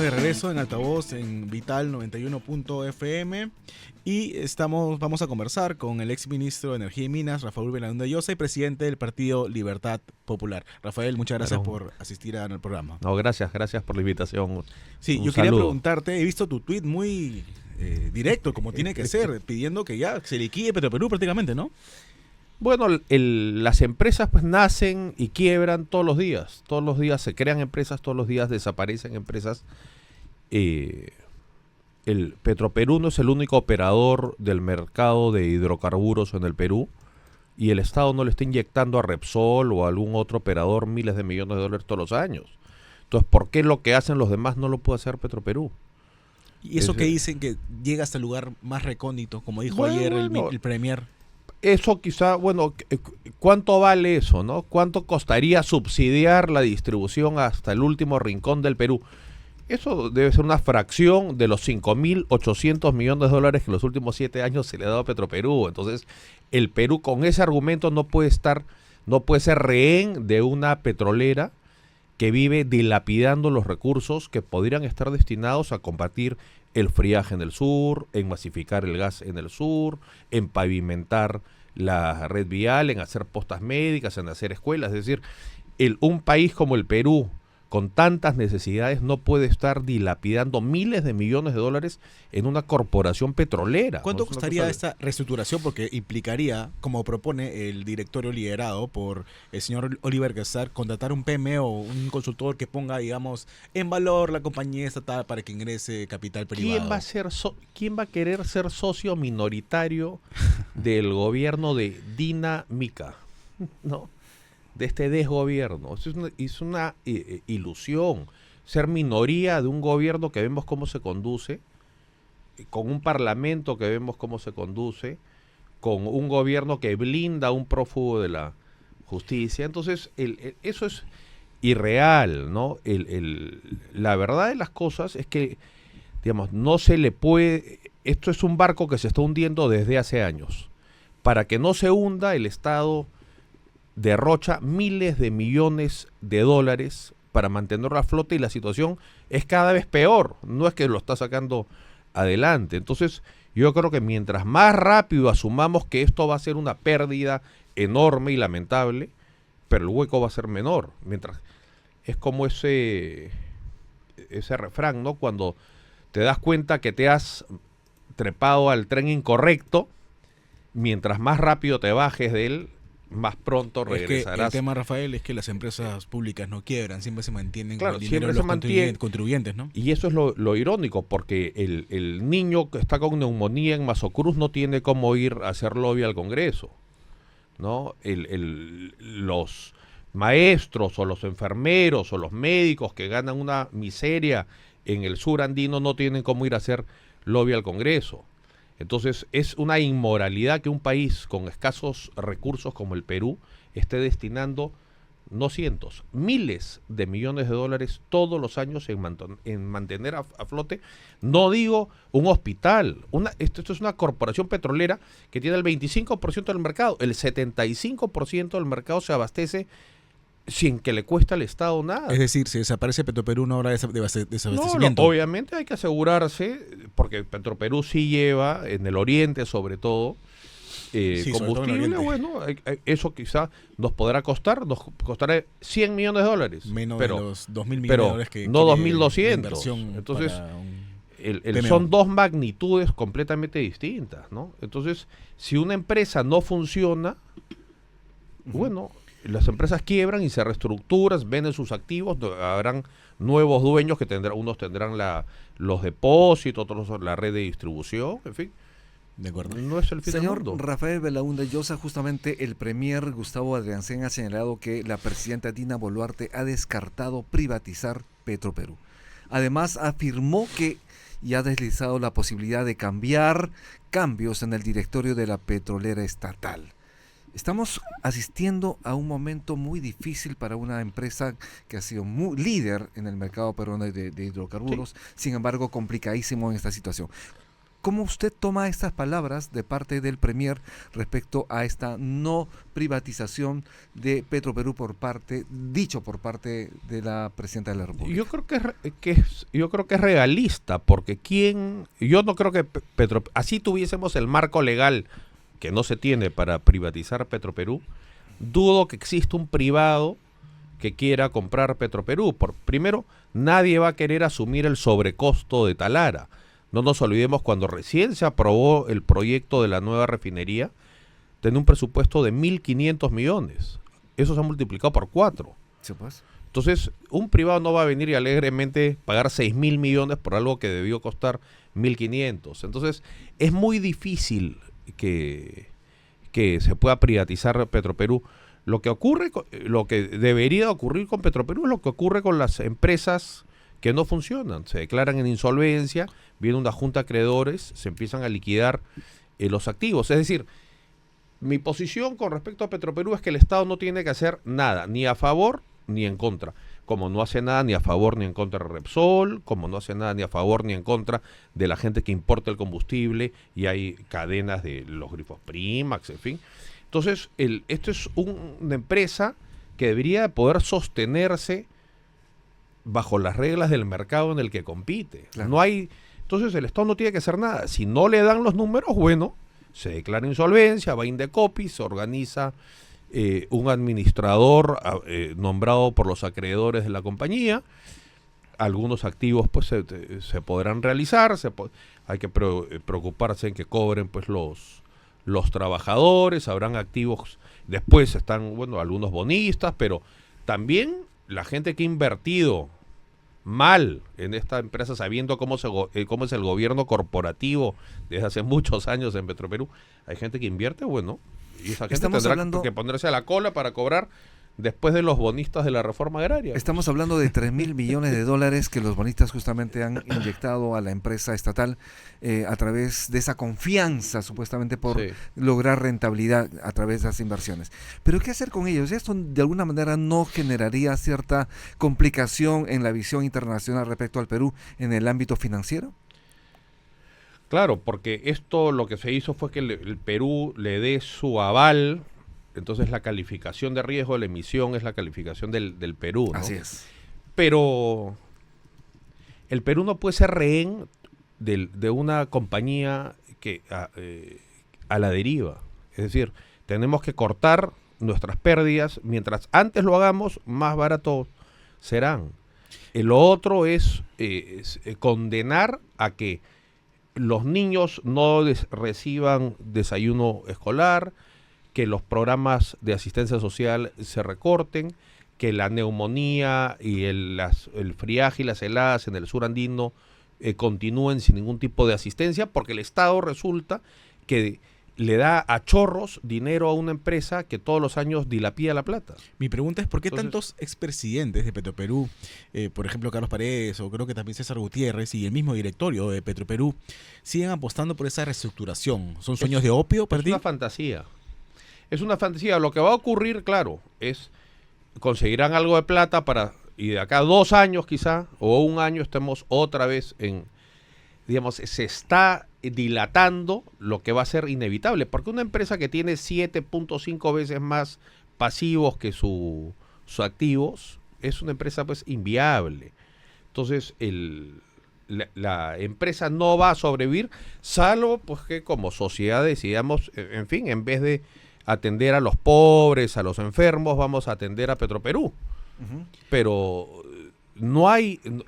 de regreso en Altavoz en Vital 91.fm y vamos a conversar con el ex ministro de Energía y Minas, Rafael Belaúnde Llosa, y presidente del Partido Libertad Popular. Rafael, muchas gracias por asistir al programa. No, gracias por la invitación. Sí, yo quería preguntarte, he visto tu tweet muy directo, como tiene que ser, pidiendo que ya se liquide Petroperú prácticamente, ¿no? Bueno, las empresas pues nacen y quiebran todos los días se crean empresas, todos los días desaparecen empresas. El Petroperú no es el único operador del mercado de hidrocarburos en el Perú y el Estado no le está inyectando a Repsol o a algún otro operador miles de millones de dólares todos los años. Entonces, ¿por qué lo que hacen los demás no lo puede hacer Petroperú? Y eso que dicen que llega hasta el lugar más recóndito, como dijo ayer el premier. Eso quizá, ¿cuánto vale eso, no? ¿Cuánto costaría subsidiar la distribución hasta el último rincón del Perú? Eso debe ser una fracción de los 5.800 millones de dólares que en los últimos 7 años se le ha dado a Petroperú. Entonces, el Perú con ese argumento no puede ser rehén de una petrolera que vive dilapidando los recursos que podrían estar destinados a combatir el friaje en el sur, en masificar el gas en el sur, en pavimentar la red vial, en hacer postas médicas, en hacer escuelas. Es decir, un país como el Perú, con tantas necesidades, no puede estar dilapidando miles de millones de dólares en una corporación petrolera. ¿Cuánto costaría esta reestructuración? Porque implicaría, como propone el directorio liderado por el señor Oliver Gassar, contratar un PMO, un consultor que ponga, digamos, en valor la compañía estatal para que ingrese capital privado. ¿Quién va a querer ser socio minoritario del gobierno de Dina Mica? ¿No? De este desgobierno? Es una ilusión ser minoría de un gobierno que vemos cómo se conduce, con un parlamento que vemos cómo se conduce, con un gobierno que blinda a un prófugo de la justicia. Entonces, eso es irreal, ¿no? La verdad de las cosas es que, digamos, no se le puede... Esto es un barco que se está hundiendo desde hace años. Para que no se hunda, el Estado derrocha miles de millones de dólares para mantenerlo a flote y la situación es cada vez peor, no es que lo está sacando adelante. Entonces yo creo que mientras más rápido asumamos que esto va a ser una pérdida enorme y lamentable, pero el hueco va a ser menor, mientras es como ese refrán, ¿no? Cuando te das cuenta que te has trepado al tren incorrecto, mientras más rápido te bajes de él, más pronto regresarás. Es que el tema, Rafael, es que las empresas públicas no quiebran, siempre se mantienen claro, con el dinero de los contribuyentes, ¿no? Y eso es lo irónico, porque el niño que está con neumonía en Mazocruz no tiene cómo ir a hacer lobby al Congreso, ¿no? Los maestros o los enfermeros o los médicos que ganan una miseria en el sur andino no tienen cómo ir a hacer lobby al Congreso. Entonces es una inmoralidad que un país con escasos recursos como el Perú esté destinando no cientos, miles de millones de dólares todos los años en mantener a flote. No digo un hospital, esto es una corporación petrolera que tiene el 25% del mercado, el 75% del mercado se abastece sin que le cueste al Estado nada. Es decir, si desaparece Petroperú no habrá desabastecimiento. No, obviamente hay que asegurarse, porque Petroperú sí lleva, en el oriente sobre todo, combustible. Bueno, eso quizá nos costará 100 millones de dólares. Menos de los 2.000 millones de dólares que no 2.200. Entonces, son dos magnitudes completamente distintas, ¿no? Entonces, si una empresa no funciona, bueno, las empresas quiebran y se reestructuran, venden sus activos, habrán nuevos dueños que unos tendrán los depósitos, otros la red de distribución, en fin. De acuerdo. No es el fin del mundo. Señor Rafael Belaúnde Llosa, justamente el premier Gustavo Adriancén ha señalado que la presidenta Dina Boluarte ha descartado privatizar Petroperú. Además, afirmó que ya ha deslizado la posibilidad de cambios en el directorio de la petrolera estatal. Estamos asistiendo a un momento muy difícil para una empresa que ha sido muy líder en el mercado peruano de hidrocarburos, sí. Sin embargo complicadísimo en esta situación. ¿Cómo usted toma estas palabras de parte del Premier respecto a esta no privatización de Petroperú dicho por parte de la Presidenta de la República? Yo creo yo creo que es realista, porque yo no creo que así tuviésemos el marco legal que no se tiene para privatizar Petroperú, dudo que exista un privado que quiera comprar Petroperú. Primero, nadie va a querer asumir el sobrecosto de Talara. No nos olvidemos, cuando recién se aprobó el proyecto de la nueva refinería, tenía un presupuesto de 1.500 millones. Eso se ha multiplicado por 4. Sí, pues. Entonces, un privado no va a venir y alegremente pagar 6.000 millones por algo que debió costar 1.500. Entonces, es muy difícil que se pueda privatizar Petroperú. Lo que debería ocurrir con Petroperú es lo que ocurre con las empresas que no funcionan. Se declaran en insolvencia, viene una junta de acreedores, se empiezan a liquidar los activos. Es decir, mi posición con respecto a Petroperú es que el Estado no tiene que hacer nada, ni a favor ni en contra. Como no hace nada ni a favor ni en contra de Repsol, como no hace nada ni a favor ni en contra de la gente que importa el combustible, y hay cadenas de los grifos Primax, en fin. Entonces, esto es una empresa que debería poder sostenerse bajo las reglas del mercado en el que compite. Claro. Entonces el Estado no tiene que hacer nada. Si no le dan los números, bueno, se declara insolvencia, va a Indecopi, se organiza un administrador nombrado por los acreedores de la compañía. Algunos activos pues se podrán realizar, hay que preocuparse en que cobren pues los trabajadores, habrán activos, después están, bueno, algunos bonistas, pero también la gente que ha invertido mal en esta empresa, sabiendo cómo es el gobierno corporativo desde hace muchos años en Petroperú, hay gente que invierte, bueno, y esa gente tendrá que ponerse a la cola para cobrar después de los bonistas de la reforma agraria. Estamos hablando de 3.000 millones de dólares que los bonistas justamente han inyectado a la empresa estatal a través de esa confianza supuestamente por lograr rentabilidad a través de las inversiones. Pero ¿qué hacer con ellos? ¿Esto de alguna manera no generaría cierta complicación en la visión internacional respecto al Perú en el ámbito financiero? Claro, porque esto lo que se hizo fue que el Perú le dé su aval. Entonces la calificación de riesgo de la emisión es la calificación del Perú, ¿no? Así es. Pero el Perú no puede ser rehén de una compañía que a la deriva. Es decir, tenemos que cortar nuestras pérdidas. Mientras antes lo hagamos, más barato serán. Lo otro es condenar a que los niños no reciban desayuno escolar, que los programas de asistencia social se recorten, que la neumonía y el friaje y las heladas en el sur andino continúen sin ningún tipo de asistencia, porque el Estado resulta que le da a chorros dinero a una empresa que todos los años dilapida la plata. Mi pregunta es, ¿por qué tantos expresidentes de Petroperú, por ejemplo Carlos Paredes o creo que también César Gutiérrez y el mismo directorio de Petroperú, siguen apostando por esa reestructuración? ¿Son sueños de opio para ti? Es una fantasía. Es una fantasía. Lo que va a ocurrir, claro, es conseguirán algo de plata y de acá a 2 años quizá, o 1 año, estemos otra vez digamos, se está dilatando lo que va a ser inevitable. Porque una empresa que tiene 7.5 veces más pasivos que sus activos, es una empresa pues inviable. Entonces, la empresa no va a sobrevivir, salvo pues que como sociedad decidamos, en fin, en vez de atender a los pobres, a los enfermos, vamos a atender a Petroperú. Uh-huh. Pero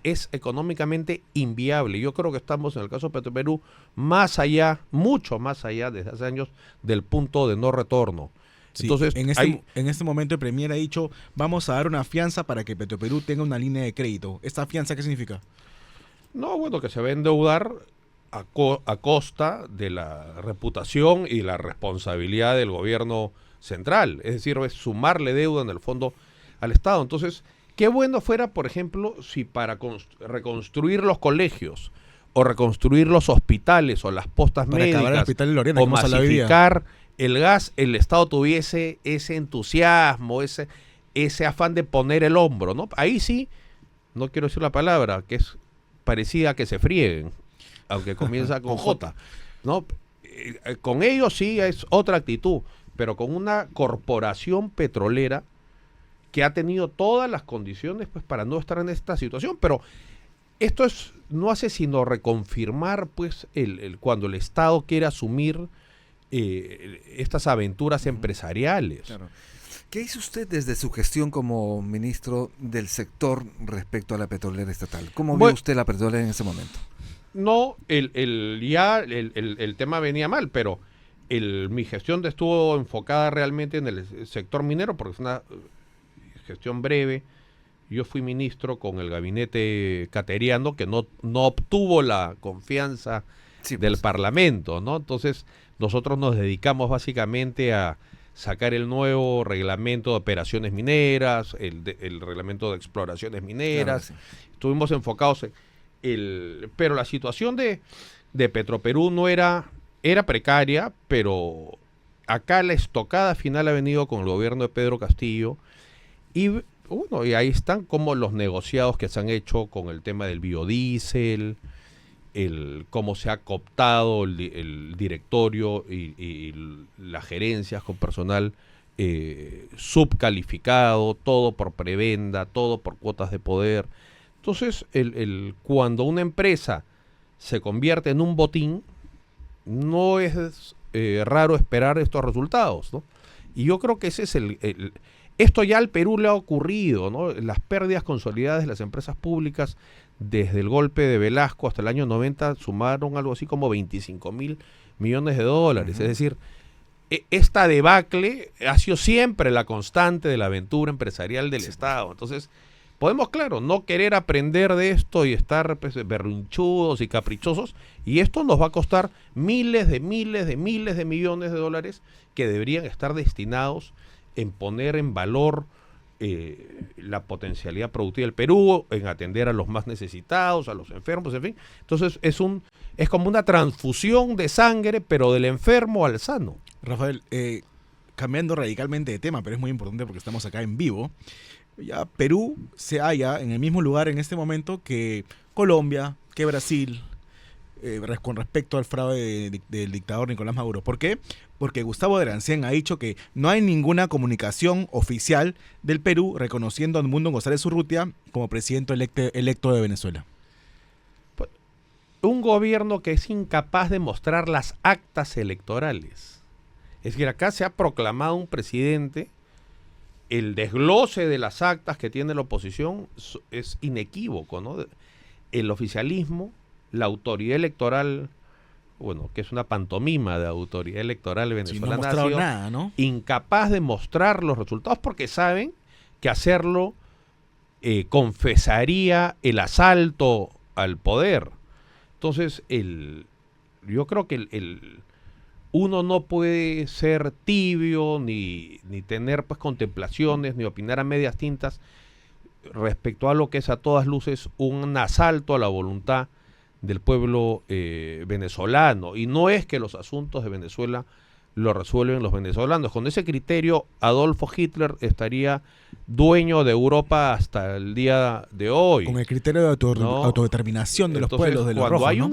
es económicamente inviable. Yo creo que estamos en el caso de Petroperú más allá, mucho más allá desde hace años del punto de no retorno. Sí, entonces, en este momento el Premier ha dicho, vamos a dar una fianza para que Petroperú tenga una línea de crédito. ¿Esta fianza qué significa? No, bueno, que se va a endeudar a costa de la reputación y la responsabilidad del gobierno central. Es decir, es sumarle deuda en el fondo al Estado. Entonces, qué bueno fuera, por ejemplo, si para reconstruir los colegios o reconstruir los hospitales o las postas médicas el hospital de Lorena, o masificar el gas, el Estado tuviese ese entusiasmo, ese afán de poner el hombro, ¿no? Ahí sí, no quiero decir la palabra, que es parecida a que se frieguen. aunque comienza con J, ¿no? Con ellos sí es otra actitud, pero con una corporación petrolera que ha tenido todas las condiciones pues para no estar en esta situación, pero esto no hace sino reconfirmar pues cuando el Estado quiere asumir estas aventuras empresariales. Claro. ¿Qué hizo usted desde su gestión como ministro del sector respecto a la petrolera estatal? ¿Cómo vio usted la petrolera en ese momento? No, el tema venía mal, pero mi gestión estuvo enfocada realmente en el sector minero, porque es una gestión breve. Yo fui ministro con el gabinete cateriano que no obtuvo la confianza del Parlamento, ¿no? Entonces, nosotros nos dedicamos básicamente a sacar el nuevo reglamento de operaciones mineras, el reglamento de exploraciones mineras. Claro, sí. Estuvimos enfocados pero la situación de Petroperú no era precaria, pero acá la estocada final ha venido con el gobierno de Pedro Castillo y ahí están como los negociados que se han hecho con el tema del biodiesel, cómo se ha cooptado el directorio y las gerencias con personal subcalificado, todo por prebenda, todo por cuotas de poder. Entonces, cuando una empresa se convierte en un botín, no es raro esperar estos resultados, ¿no? Y yo creo que ese es esto ya al Perú le ha ocurrido, ¿no? Las pérdidas consolidadas de las empresas públicas desde el golpe de Velasco hasta el año 90 sumaron algo así como 25.000 millones de dólares. Es decir, esta debacle ha sido siempre la constante de la aventura empresarial del Estado. Entonces, podemos, claro, no querer aprender de esto y estar pues, berrinchudos y caprichosos, y esto nos va a costar miles de millones de dólares que deberían estar destinados en poner en valor la potencialidad productiva del Perú, en atender a los más necesitados, a los enfermos, en fin. Entonces es como una transfusión de sangre, pero del enfermo al sano. Rafael, cambiando radicalmente de tema, pero es muy importante porque estamos acá en vivo. Ya Perú se halla en el mismo lugar en este momento que Colombia, que Brasil, con respecto al fraude del dictador Nicolás Maduro. ¿Por qué? Porque Gustavo Drancén ha dicho que no hay ninguna comunicación oficial del Perú reconociendo a Edmundo González Urrutia como presidente electo de Venezuela. Un gobierno que es incapaz de mostrar las actas electorales. Es decir, acá se ha proclamado un presidente, el desglose de las actas que tiene la oposición es inequívoco, ¿no? El oficialismo, la autoridad electoral, bueno, que es una pantomima de autoridad electoral venezolana, no ha mostrado nada, ¿no? Incapaz de mostrar los resultados porque saben que hacerlo confesaría el asalto al poder. Entonces, yo creo que uno no puede ser tibio ni tener pues contemplaciones ni opinar a medias tintas respecto a lo que es a todas luces un asalto a la voluntad del pueblo venezolano. Y no es que los asuntos de Venezuela lo resuelven los venezolanos. Con ese criterio, Adolfo Hitler estaría dueño de Europa hasta el día de hoy. Con el criterio de autodeterminación de los pueblos de los rojos, hay ¿no?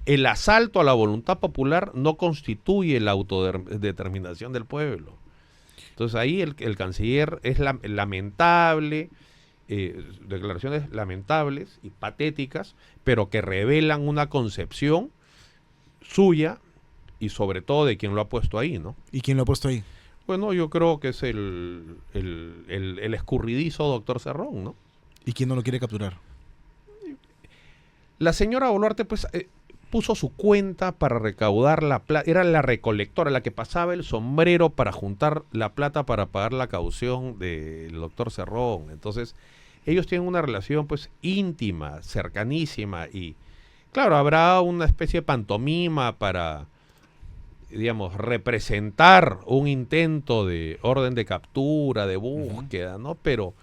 El asalto a la voluntad popular no constituye la autodeterminación del pueblo. Entonces ahí el canciller es lamentable, declaraciones lamentables y patéticas, pero que revelan una concepción suya y sobre todo de quien lo ha puesto ahí, ¿no? ¿Y quién lo ha puesto ahí? Bueno, yo creo que es el escurridizo doctor Cerrón, ¿no? ¿Y quién no lo quiere capturar? La señora Boluarte, pues, puso su cuenta para recaudar la plata. Era la recolectora, la que pasaba el sombrero para juntar la plata para pagar la caución del doctor Cerrón. Entonces, ellos tienen una relación, pues, íntima, cercanísima. Y, claro, habrá una especie de pantomima para, digamos, representar un intento de orden de captura, de búsqueda, ¿no? Pero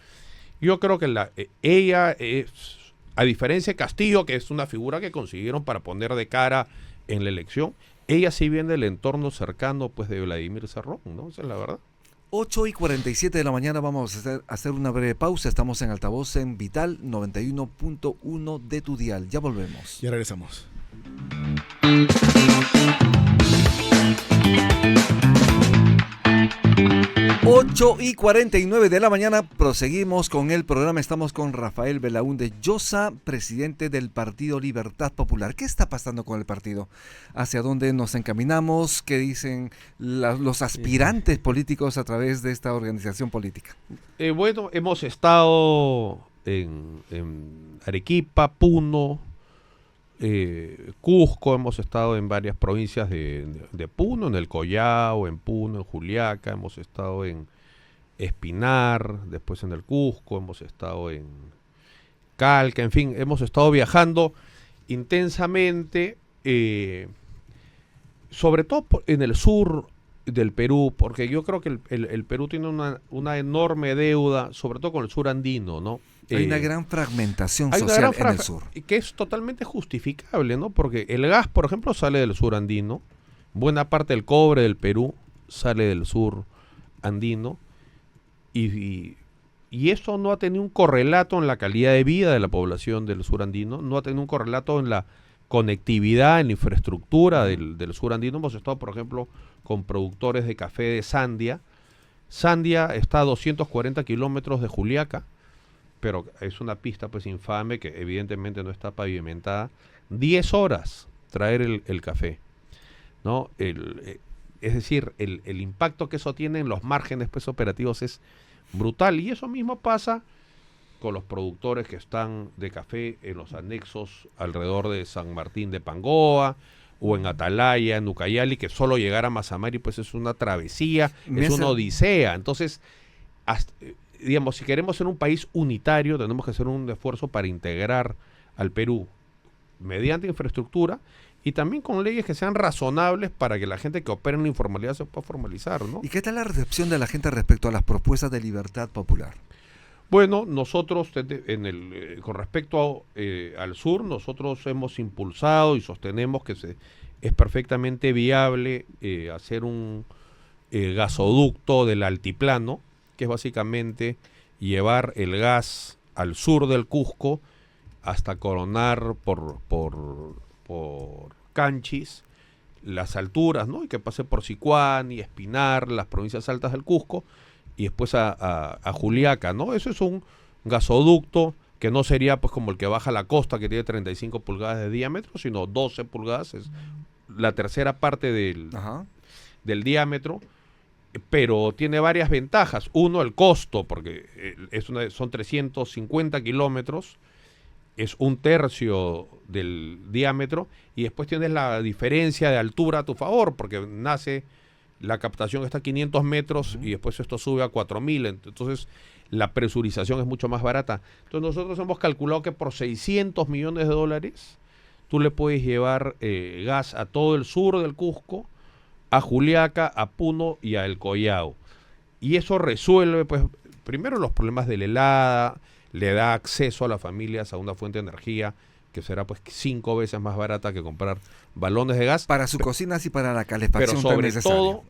yo creo que ella es, a diferencia de Castillo, que es una figura que consiguieron para poner de cara en la elección, ella sí viene del entorno cercano, pues, de Vladimir Cerrón, ¿no? Esa es la verdad. 8:47 de la mañana, vamos a hacer una breve pausa. Estamos en altavoz en Vital 91.1 de tu dial. Ya volvemos. Ya regresamos. 8:49 de la mañana, proseguimos con el programa. Estamos con Rafael Belaúnde Llosa, presidente del Partido Libertad Popular. ¿Qué está pasando con el partido? ¿Hacia dónde nos encaminamos? ¿Qué dicen los aspirantes políticos a través de esta organización política? Bueno, hemos estado en Arequipa, Puno, Cusco, hemos estado en varias provincias de Puno, en el Collao, en Puno, en Juliaca, hemos estado en Espinar, después en el Cusco, hemos estado en Calca, en fin, hemos estado viajando intensamente, sobre todo en el sur del Perú, porque yo creo que el Perú tiene una enorme deuda, sobre todo con el sur andino, ¿no? Hay una gran fragmentación social en el sur. Que es totalmente justificable, ¿no? Porque el gas, por ejemplo, sale del sur andino, buena parte del cobre del Perú sale del sur andino, y eso no ha tenido un correlato en la calidad de vida de la población del sur andino, no ha tenido un correlato en la conectividad, en la infraestructura del sur andino. Hemos estado, por ejemplo, con productores de café de Sandia. Sandia está a 240 kilómetros de Juliaca, pero es una pista pues infame que evidentemente no está pavimentada. 10 horas traer el café, ¿no? Es decir, el impacto que eso tiene en los márgenes pues operativos es brutal, y eso mismo pasa con los productores que están de café en los anexos alrededor de San Martín de Pangoa o en Atalaya, en Ucayali, que solo llegar a Mazamari pues es una travesía, es una odisea. Entonces, digamos, si queremos ser un país unitario, tenemos que hacer un esfuerzo para integrar al Perú mediante infraestructura y también con leyes que sean razonables para que la gente que opera en la informalidad se pueda formalizar, ¿no? ¿Y qué tal la recepción de la gente respecto a las propuestas de Libertad Popular? Bueno, nosotros con respecto al sur, nosotros hemos impulsado y sostenemos que es perfectamente viable hacer un gasoducto del altiplano, que es básicamente llevar el gas al sur del Cusco hasta coronar por Canchis las alturas, ¿no? Y que pase por Sicuán y Espinar, las provincias altas del Cusco, y después a Juliaca, ¿no? Eso es un gasoducto que no sería pues como el que baja a la costa, que tiene 35 pulgadas de diámetro, sino 12 pulgadas, es la tercera parte del diámetro, pero tiene varias ventajas. Uno, el costo, porque son 350 kilómetros, es un tercio del diámetro, y después tienes la diferencia de altura a tu favor, porque la captación está a 500 metros y después esto sube a 4000, entonces la presurización es mucho más barata. Entonces nosotros hemos calculado que por $600 millones tú le puedes llevar gas a todo el sur del Cusco, a Juliaca, a Puno y a El Collao. Y eso resuelve, pues, primero los problemas de la helada, le da acceso a las familias a una fuente de energía que será pues 5 veces más barata que comprar balones de gas. Para sus cocinas y para la calefacción. Pero sobre todo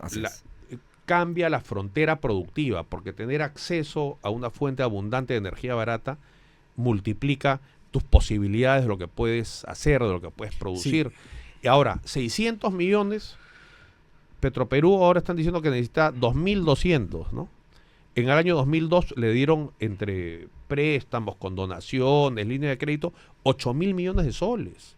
cambia la frontera productiva, porque tener acceso a una fuente abundante de energía barata multiplica tus posibilidades de lo que puedes hacer, de lo que puedes producir. Sí. Y ahora, 600 millones, Petroperú ahora están diciendo que necesita 2.200, ¿no? En el año 2002 le dieron entre préstamos, con donaciones, líneas de crédito, 8.000 millones de soles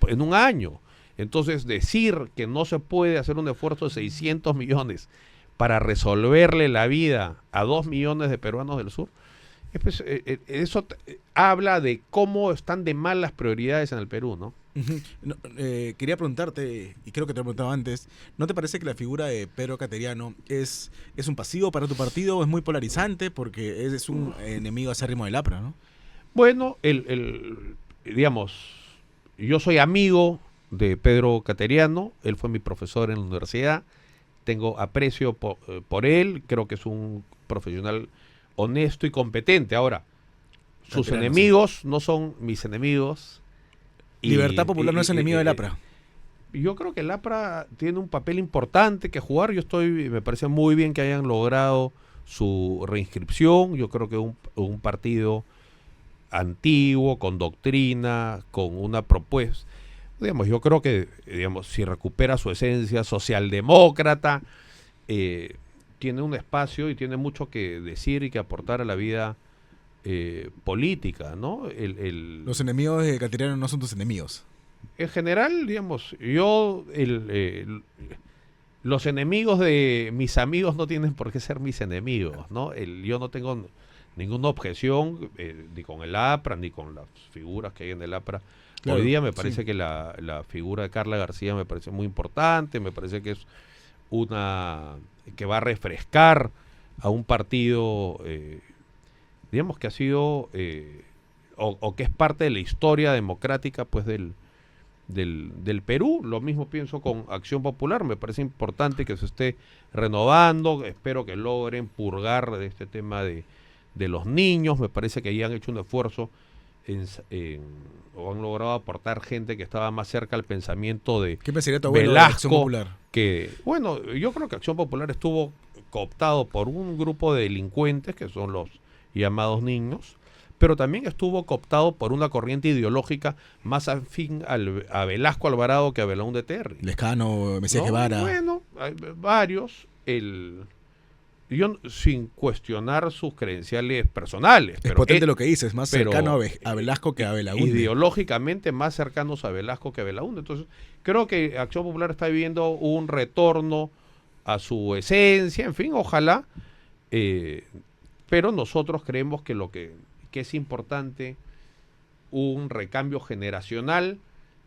en un año. Entonces, decir que no se puede hacer un esfuerzo de 600 millones para resolverle la vida a 2 millones de peruanos del sur, pues, eso habla de cómo están de mal las prioridades en el Perú, ¿no? No, quería preguntarte, y creo que te lo preguntaba antes, ¿no te parece que la figura de Pedro Cateriano es un pasivo para tu partido? ¿Es muy polarizante? Porque es un enemigo acérrimo del APRA, ¿no? Bueno, digamos, yo soy amigo de Pedro Cateriano, él fue mi profesor en la universidad, tengo aprecio por él, creo que es un profesional honesto y competente. Ahora, sus enemigos no son mis enemigos. Libertad Popular no es enemigo del APRA. Yo creo que el APRA tiene un papel importante que jugar. Me parece muy bien que hayan logrado su reinscripción. Yo creo que un partido antiguo, con doctrina, con una propuesta. Digamos, yo creo que, digamos, si recupera su esencia socialdemócrata, tiene un espacio y tiene mucho que decir y que aportar a la vida política, ¿no? Los enemigos de Cateriano no son tus enemigos. En general, digamos, los enemigos de mis amigos no tienen por qué ser mis enemigos, ¿no? Yo no tengo ninguna objeción ni con el APRA, ni con las figuras que hay en el APRA. Claro, Hoy día me parece sí. que la figura de Carla García me parece muy importante, me parece que es que va a refrescar a un partido, digamos que ha sido, o que es parte de la historia democrática, pues, del Perú. Lo mismo pienso con Acción Popular, me parece importante que se esté renovando, espero que logren purgar de este tema de los niños, me parece que ya han hecho un esfuerzo o han logrado aportar gente que estaba más cerca al pensamiento de ¿Qué pensaría tu abuelo de Acción Velasco, Popular? que, bueno, yo creo que Acción Popular estuvo cooptado por un grupo de delincuentes, que son los llamados niños, pero también estuvo cooptado por una corriente ideológica más afín a Velasco Alvarado que a Belaúnde Terry. Lescano, Mesías ¿No? Guevara. Bueno, hay varios, yo sin cuestionar sus credenciales personales, Es pero potente lo que dices, más pero, cercano a Velasco que a Belaúnde. ideológicamente más cercanos a Velasco que a Belaúnde. Entonces, creo que Acción Popular está viviendo un retorno a su esencia, en fin, ojalá, pero nosotros creemos que que es importante un recambio generacional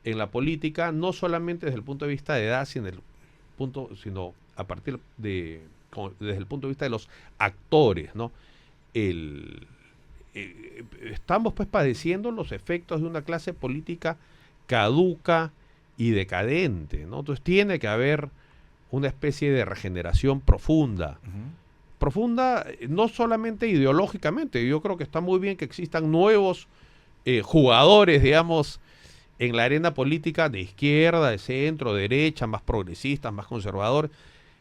en la política, no solamente desde el punto de vista de edad, sino a partir desde el punto de vista de los actores, ¿no? Estamos, pues, padeciendo los efectos de una clase política caduca y decadente, ¿no? Entonces tiene que haber una especie de regeneración profunda. Profunda, no solamente ideológicamente. Yo creo que está muy bien que existan nuevos jugadores, digamos, en la arena política de izquierda, de centro, de derecha, más progresistas, más conservadores.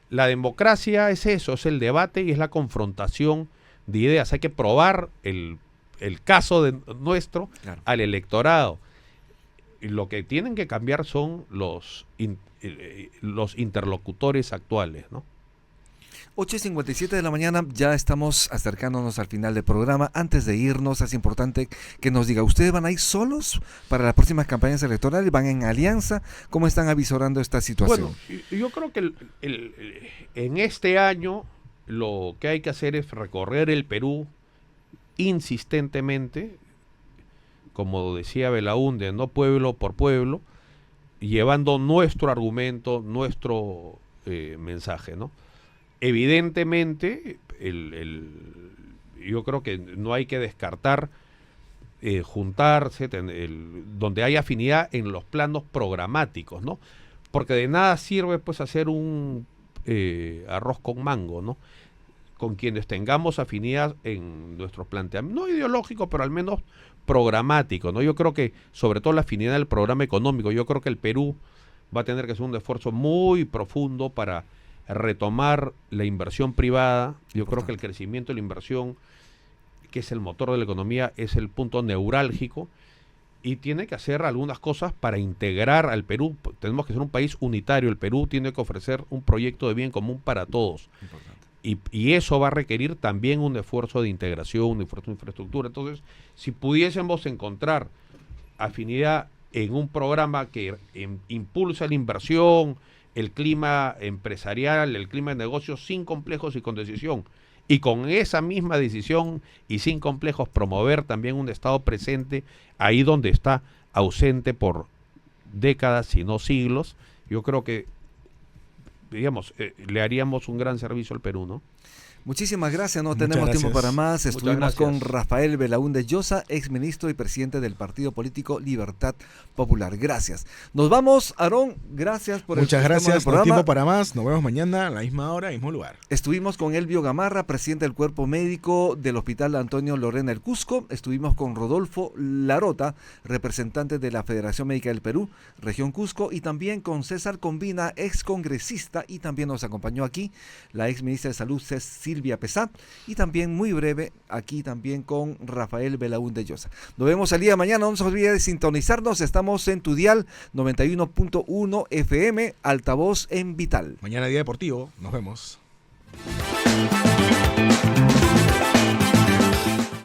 La democracia es eso, es el debate y es la confrontación de ideas. Hay que probar el caso nuestro, claro, al electorado. Y lo que tienen que cambiar son los interlocutores actuales, ¿no? 8:57 de la mañana, ya estamos acercándonos al final del programa. Antes de irnos, es importante que nos diga, ¿ustedes van a ir solos para las próximas campañas electorales? ¿Van en alianza? ¿Cómo están avisorando esta situación? Bueno, yo creo que en este año lo que hay que hacer es recorrer el Perú insistentemente, como decía Belaúnde, no pueblo por pueblo, llevando nuestro argumento, nuestro mensaje, ¿no? Evidentemente, yo creo que no hay que descartar juntarse, donde hay afinidad en los planos programáticos, ¿no? Porque de nada sirve, pues, hacer un arroz con mango, ¿no? Con quienes tengamos afinidad en nuestros planteamientos, no ideológicos, pero al menos programáticos, ¿no? Yo creo que, sobre todo la afinidad del programa económico, yo creo que el Perú va a tener que hacer un esfuerzo muy profundo para retomar la inversión privada. Yo creo que el crecimiento de la inversión, que es el motor de la economía, es el punto neurálgico, y tiene que hacer algunas cosas para integrar al Perú. Tenemos que ser un país unitario. El Perú tiene que ofrecer un proyecto de bien común para todos. Y eso va a requerir también un esfuerzo de integración, un esfuerzo de infraestructura. Entonces, si pudiésemos encontrar afinidad en un programa que impulsa la inversión, el clima empresarial, el clima de negocios, sin complejos y con decisión, y con esa misma decisión y sin complejos promover también un Estado presente ahí donde está ausente por décadas, si no siglos, yo creo que, digamos, le haríamos un gran servicio al Perú, ¿no? Muchísimas gracias, no Muchas tenemos tiempo gracias. para más. Estuvimos con gracias. Rafael Belaúnde Llosa, exministro y presidente del partido político Libertad Popular. Gracias. Nos vamos, Aarón, gracias por Muchas el gracias, no hay programa. tiempo para más. Nos vemos mañana a la misma hora, mismo lugar. Estuvimos con Elvio Gamarra, presidente del Cuerpo Médico del Hospital Antonio Lorena del Cusco. Estuvimos con Rodolfo Larota, representante de la Federación Médica del Perú, Región Cusco, y también con César Combina, ex congresista, y también nos acompañó aquí la ex ministra de Salud, Cecilia Silvia Pesat, y también muy breve aquí también con Rafael Belaúnde Llosa. Nos vemos el día de mañana, no se olvide de sintonizarnos, estamos en tu dial 91.1 FM, altavoz en Vital. Mañana día deportivo, nos vemos.